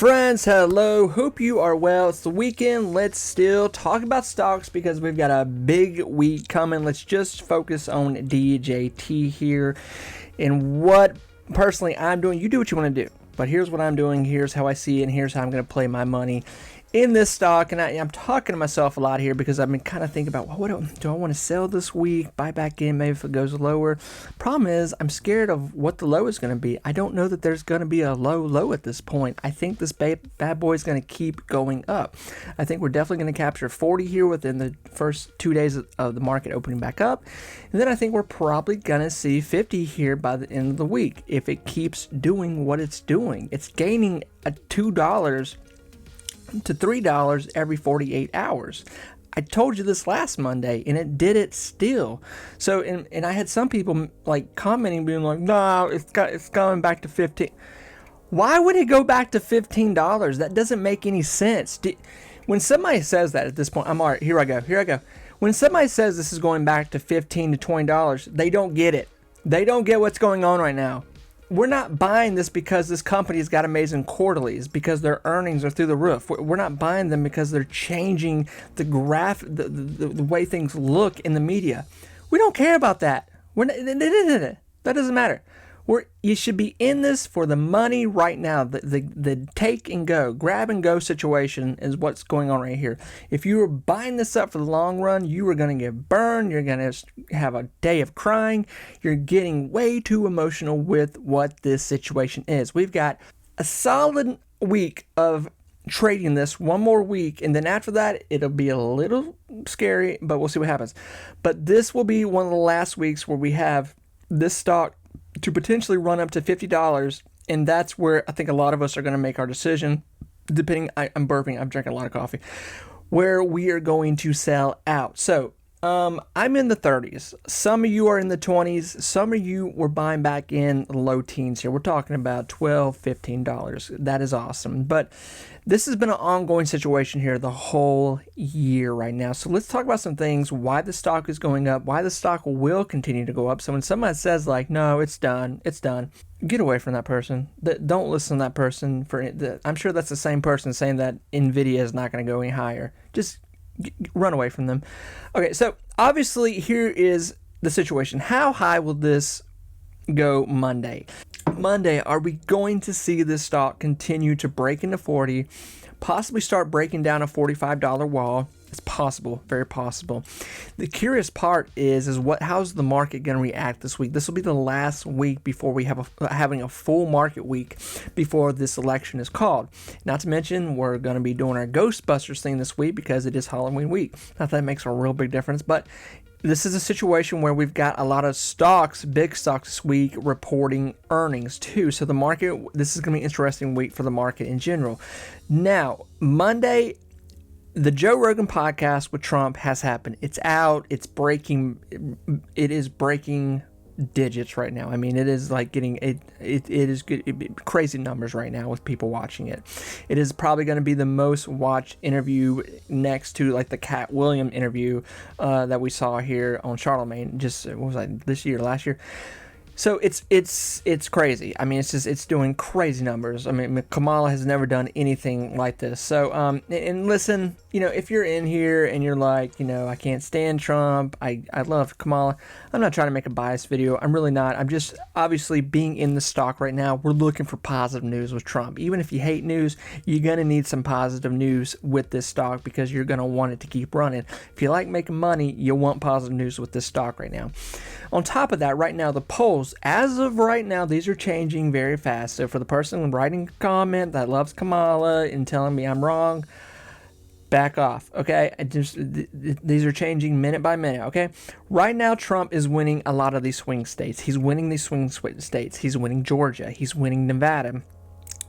Friends, hello. Hope you are well. It's the weekend. Let's still talk about stocks because we've got a big week coming. Let's just focus on DJT here and what personally I'm doing. You do what you want to do, but here's what I'm doing. Here's how I see it, and here's how I'm going to play my money in this stock. And I'm talking to myself a lot here because I've been kind of thinking about, well, what do I want to sell this week, buy back in maybe if it goes lower. Problem is, I'm scared of what the low is going to be. I don't know that there's going to be a low at this point. I think this bad boy is going to keep going up. I think we're definitely going to capture 40 here within the first 2 days of the market opening back up. And then I think we're probably going to see 50 here by the end of the week if it keeps doing what it's doing. It's gaining $2 to $3 every 48 hours. I told you this last Monday, and it did it still. So, and I had some people like commenting, being like, "No, it's going back to 15." Why would it go back to $15? That doesn't make any sense. When somebody says that at this point, I'm all right. Here I go. When somebody says this is going back to $15 to $20, they don't get it. They don't get what's going on right now. We're not buying this because this company's got amazing quarterlies, because their earnings are through the roof. We're not buying them because they're changing the graph, the way things look in the media. We don't care about that. That doesn't matter. You should be in this for the money right now. The take and go, grab and go situation is what's going on right here. If you were buying this up for the long run, you were going to get burned. You're going to have a day of crying. You're getting way too emotional with what this situation is. We've got a solid week of trading this, one more week, and then after that it'll be a little scary, but we'll see what happens. But this will be one of the last weeks where we have this stock to potentially run up to $50, and that's where I think a lot of us are going to make our decision, depending, I'm burping, I'm drinking a lot of coffee, where we are going to sell out. So, I'm in the 30s. Some of you are in the 20s. Some of you were buying back in low teens here. We're talking about $12, $15. That is awesome. But this has been an ongoing situation here the whole year right now. So let's talk about some things, why the stock is going up, why the stock will continue to go up. So when somebody says like, no, it's done, get away from that person. Don't listen to that person. I'm sure that's the same person saying that NVIDIA is not going to go any higher. Just run away from them. Okay, so obviously here is the situation. How high will this go Monday? Monday, are we going to see this stock continue to break into 40, possibly start breaking down a $45 wall? It's possible, very possible. The curious part is how's the market going to react this week? This will be the last week before we have having a full market week before this election is called. Not to mention, we're going to be doing our Ghostbusters thing this week because it is Halloween week. Not that it makes a real big difference, but this is a situation where we've got a lot of stocks, big stocks this week, reporting earnings too. So the market, this is going to be an interesting week for the market in general. Now, Monday, the Joe Rogan podcast with Trump has happened. It's out. It is breaking digits right now. I mean, it is like getting it is good, crazy numbers right now with people watching it. It is probably going to be the most watched interview next to like the Cat Williams interview that we saw here on Charlemagne. Just what was that, last year? So it's crazy. I mean, it's doing crazy numbers. I mean, Kamala has never done anything like this. So and listen, if you're in here and you're like, I can't stand Trump, I love Kamala. I'm not trying to make a biased video. I'm really not. I'm just obviously being in the stock right now. We're looking for positive news with Trump. Even if you hate news, you're gonna need some positive news with this stock because you're gonna want it to keep running. If you like making money, you want positive news with this stock right now. On top of that, right now, the polls, as of right now, these are changing very fast. So for the person writing a comment that loves Kamala and telling me I'm wrong, back off, okay? These are changing minute by minute, okay? Right now, Trump is winning a lot of these swing states. He's winning these swing states. He's winning Georgia. He's winning Nevada,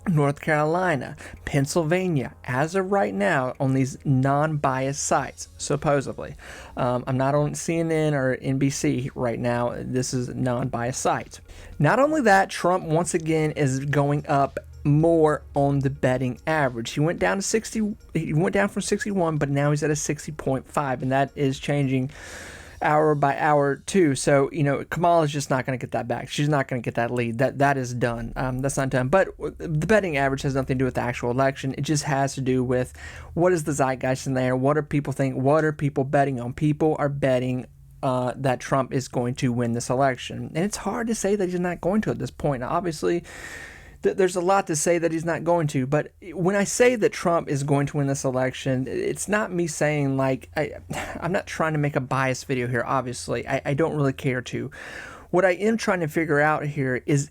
North Carolina, Pennsylvania, as of right now on these non-biased sites, supposedly. I'm not on CNN or NBC right now. This is non-biased sites. Not only that, Trump once again is going up more on the betting average. He went down to 60. He went down from 61, but now he's at a 60.5, and that is changing hour by hour too. So, Kamala's just not going to get that back. She's not going to get that lead. That is done. That's not done. But the betting average has nothing to do with the actual election. It just has to do with what is the zeitgeist in there. What are people thinking? What are people betting on? People are betting that Trump is going to win this election. And it's hard to say that he's not going to at this point. Now, obviously, there's a lot to say that he's not going to, but when I say that Trump is going to win this election, it's not me saying I'm not trying to make a biased video here, obviously. I don't really care to. What I am trying to figure out here is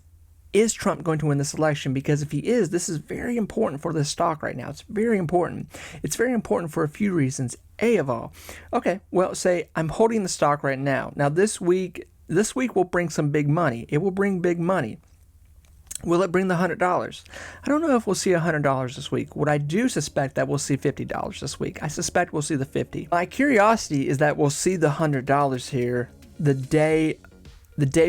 Trump going to win this election? Because if he is, this is very important for this stock right now. It's very important. It's very important for a few reasons. A of all, okay, well, say I'm holding the stock right now. Now this week will bring some big money. It will bring big money. Will it bring the $100? I don't know if we'll see $100 this week. What I do suspect that we'll see $50 this week. I suspect we'll see the 50. My curiosity is that we'll see the $100 here the day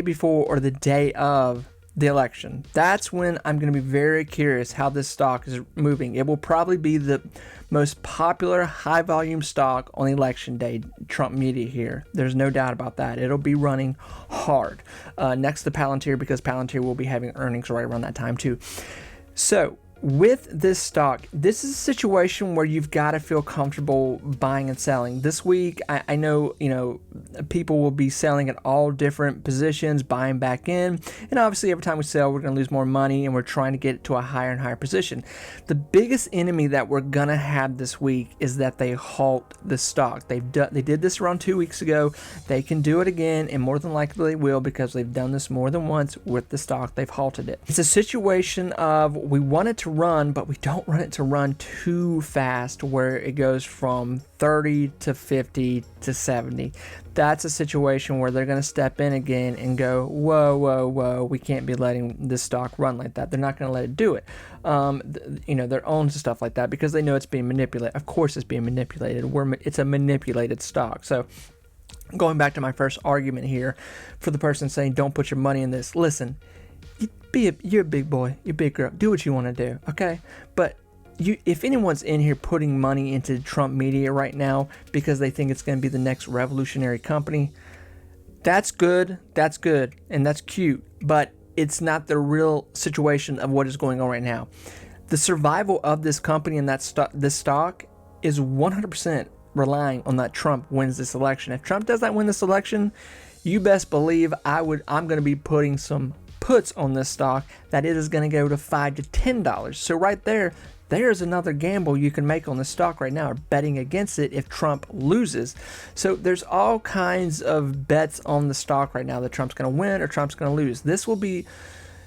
before or the day of the election. That's when I'm going to be very curious how this stock is moving. It will probably be the most popular high volume stock on election day, Trump media here. There's no doubt about that. It'll be running hard next to Palantir, because Palantir will be having earnings right around that time too. So with this stock, this is a situation where you've got to feel comfortable buying and selling. This week, I know, people will be selling at all different positions, buying back in. And obviously, every time we sell, we're going to lose more money, and we're trying to get to a higher and higher position. The biggest enemy that we're going to have this week is that they halt the stock. They did this around 2 weeks ago. They can do it again, and more than likely they will, because they've done this more than once with the stock. They've halted it. It's a situation of we want it to run, but we don't want it to run too fast where it goes from 30 to 50 to 70. That's a situation where they're going to step in again and go, whoa, we can't be letting this stock run like that. They're not going to let it do it. Their own stuff like that, because they know it's being manipulated. Of course it's being manipulated. It's a manipulated stock. So going back to my first argument here for the person saying don't put your money in this, listen, you're a big boy, you're a big girl, do what you want to do, okay? But if anyone's in here putting money into Trump media right now because they think it's going to be the next revolutionary company, that's good, and that's cute, but it's not the real situation of what is going on right now. The survival of this company and this stock is 100% relying on that Trump wins this election. If Trump does not win this election, you best believe I'm going to be putting some puts on this stock that it is going to go to $5 to $10. So right there's another gamble you can make on the stock right now, or betting against it if Trump loses. So there's all kinds of bets on the stock right now that Trump's going to win or Trump's going to lose.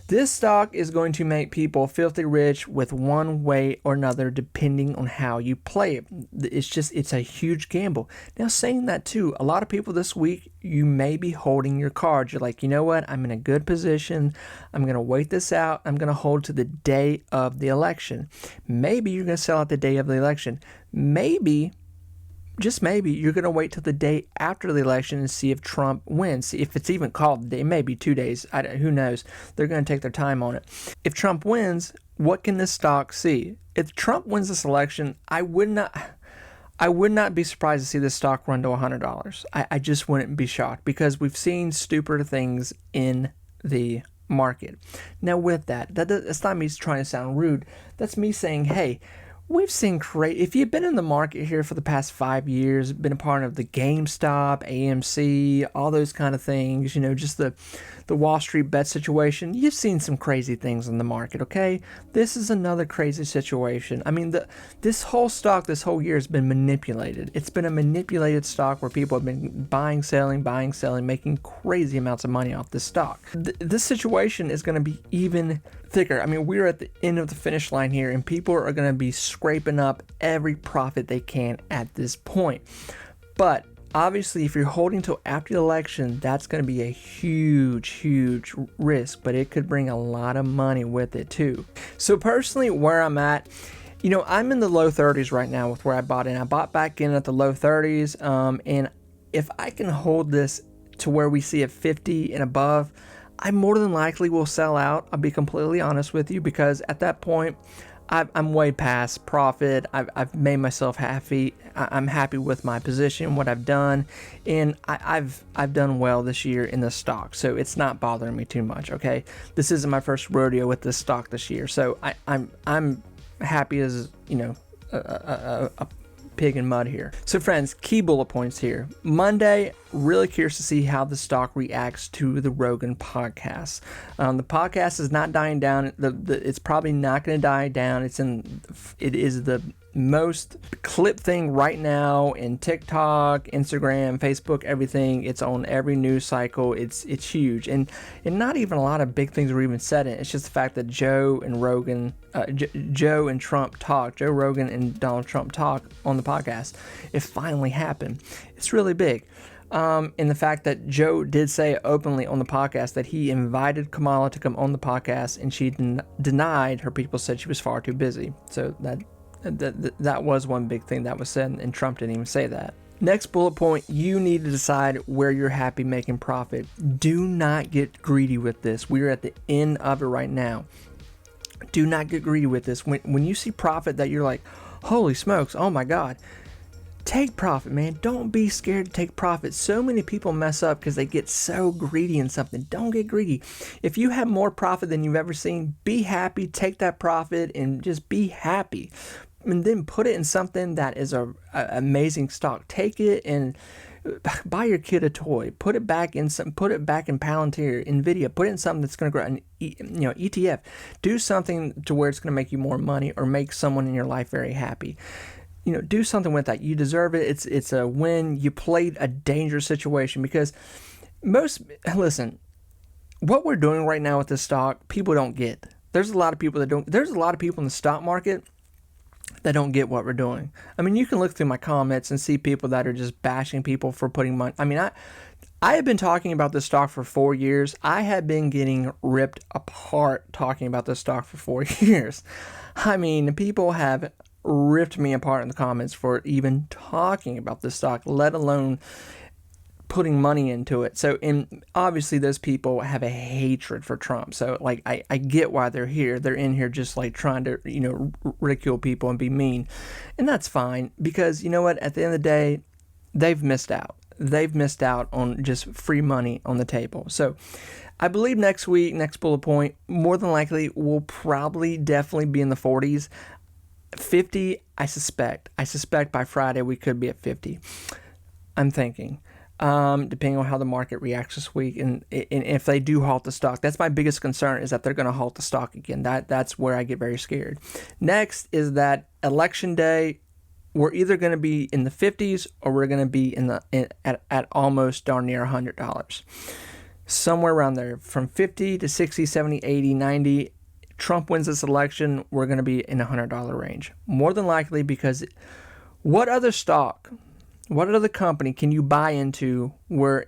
This stock is going to make people filthy rich with one way or another, depending on how you play it. It's a huge gamble. Now, saying that too, a lot of people this week, you may be holding your cards. You're like, you know what? I'm in a good position. I'm going to wait this out. I'm going to hold to the day of the election. Maybe you're going to sell out the day of the election. Maybe, just maybe, you're going to wait till the day after the election and see if Trump wins. See if it's even called the day. Maybe 2 days. Who knows? They're going to take their time on it. If Trump wins, what can this stock see? If Trump wins this election, I would not be surprised to see this stock run to $100. I just wouldn't be shocked, because we've seen stupider things in the market. Now with that's not me trying to sound rude. That's me saying, hey, we've seen if you've been in the market here for the past 5 years, been a part of the GameStop, AMC, all those kind of things, just the Wall Street bet situation, you've seen some crazy things in the market, okay? This is another crazy situation. I mean, this whole stock this whole year has been manipulated. It's been a manipulated stock where people have been buying, selling, making crazy amounts of money off this stock. This situation is going to be even thicker. I mean, we're at the end of the finish line here, and people are going to be scraping up every profit they can at this point. But obviously, if you're holding till after the election, that's going to be a huge risk, but it could bring a lot of money with it too. So personally, where I'm at, I'm in the low 30s right now with where I bought in. I bought back in at the low 30s, and if I can hold this to where we see a 50 and above, I more than likely will sell out. I'll be completely honest with you, because at that point, I'm way past profit. I've made myself happy. I'm happy with my position, what I've done, and I've done well this year in the stock, so it's not bothering me too much. Okay, this isn't my first rodeo with this stock this year, so I'm happy as a pig in mud here. So friends, key bullet points here. Monday, really curious to see how the stock reacts to the Rogan podcast. The podcast is not dying down. It's probably not going to die down. It is the most clip thing right now in TikTok, Instagram, Facebook, everything. It's on every news cycle. It's huge, and not even a lot of big things were even said in it. It's just the fact that Joe and Rogan, Joe and Trump talk, Joe Rogan and Donald Trump talk on the podcast. It finally happened. It's really big. And the fact that Joe did say openly on the podcast that he invited Kamala to come on the podcast, and she denied. Her people said she was far too busy. So that was one big thing that was said, and Trump didn't even say that. Next bullet point, you need to decide where you're happy making profit. Do not get greedy with this. We're at the end of it right now. Do not get greedy with this. When you see profit that you're like, holy smokes, oh my God, take profit, man. Don't be scared to take profit. So many people mess up because they get so greedy in something. Don't get greedy. If you have more profit than you've ever seen, be happy, take that profit and just be happy. And then put it in something that is a amazing stock. Take it and buy your kid a toy. Put it back in Palantir, Nvidia. Put it in something that's going to grow. An ETF. Do something to where it's going to make you more money or make someone in your life very happy. Do something with that. You deserve it. It's a win. You played a dangerous situation because listen, what we're doing right now with this stock, people don't get. There's a lot of people in the stock market that don't get what we're doing. I mean, you can look through my comments and see people that are just bashing people for putting money. I mean, I have been talking about this stock for 4 years. I have been getting ripped apart talking about this stock for 4 years. I mean, people have ripped me apart in the comments for even talking about this stock, let alone putting money into it. So, and obviously those people have a hatred for Trump. So like, I get why they're here. They're in here just like trying to, ridicule people and be mean. And that's fine because you know what, at the end of the day, they've missed out. They've missed out on just free money on the table. So I believe next week, next bullet point, more than likely will probably definitely be in the 40s. 50, I suspect by Friday we could be at 50. I'm thinking. Depending on how the market reacts this week, and if they do halt the stock. That's my biggest concern, is that they're going to halt the stock again. That's where I get very scared. Next is that election day, we're either going to be in the 50s or we're going to be at almost darn near $100. Somewhere around there, from 50 to 60, 70, 80, 90. Trump wins this election, we're going to be in $100 range. More than likely, because what other company can you buy into where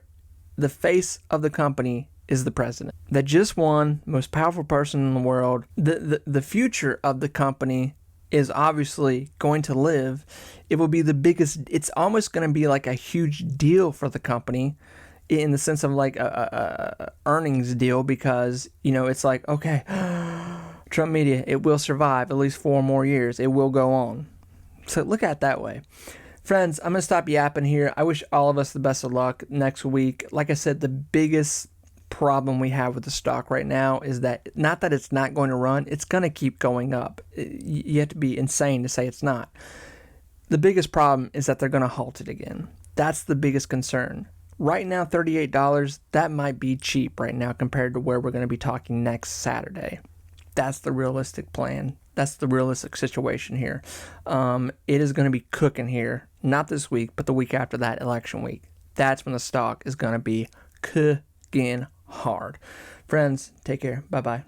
the face of the company is the president that just won, most powerful person in the world? The future of the company is obviously going to live. It will be the biggest. It's almost going to be like a huge deal for the company in the sense of like a earnings deal, because it's like, okay, Trump media, it will survive at least 4 more years. It will go on. So look at it that way. Friends, I'm going to stop yapping here. I wish all of us the best of luck next week. Like I said, the biggest problem we have with the stock right now is that, not that it's not going to run, it's going to keep going up. You have to be insane to say it's not. The biggest problem is that they're going to halt it again. That's the biggest concern. Right now, $38, that might be cheap right now compared to where we're going to be talking next Saturday. That's the realistic plan. That's the realistic situation here. It is going to be cooking here, not this week, but the week after that, election week. That's when the stock is going to be cooking hard. Friends, take care. Bye-bye.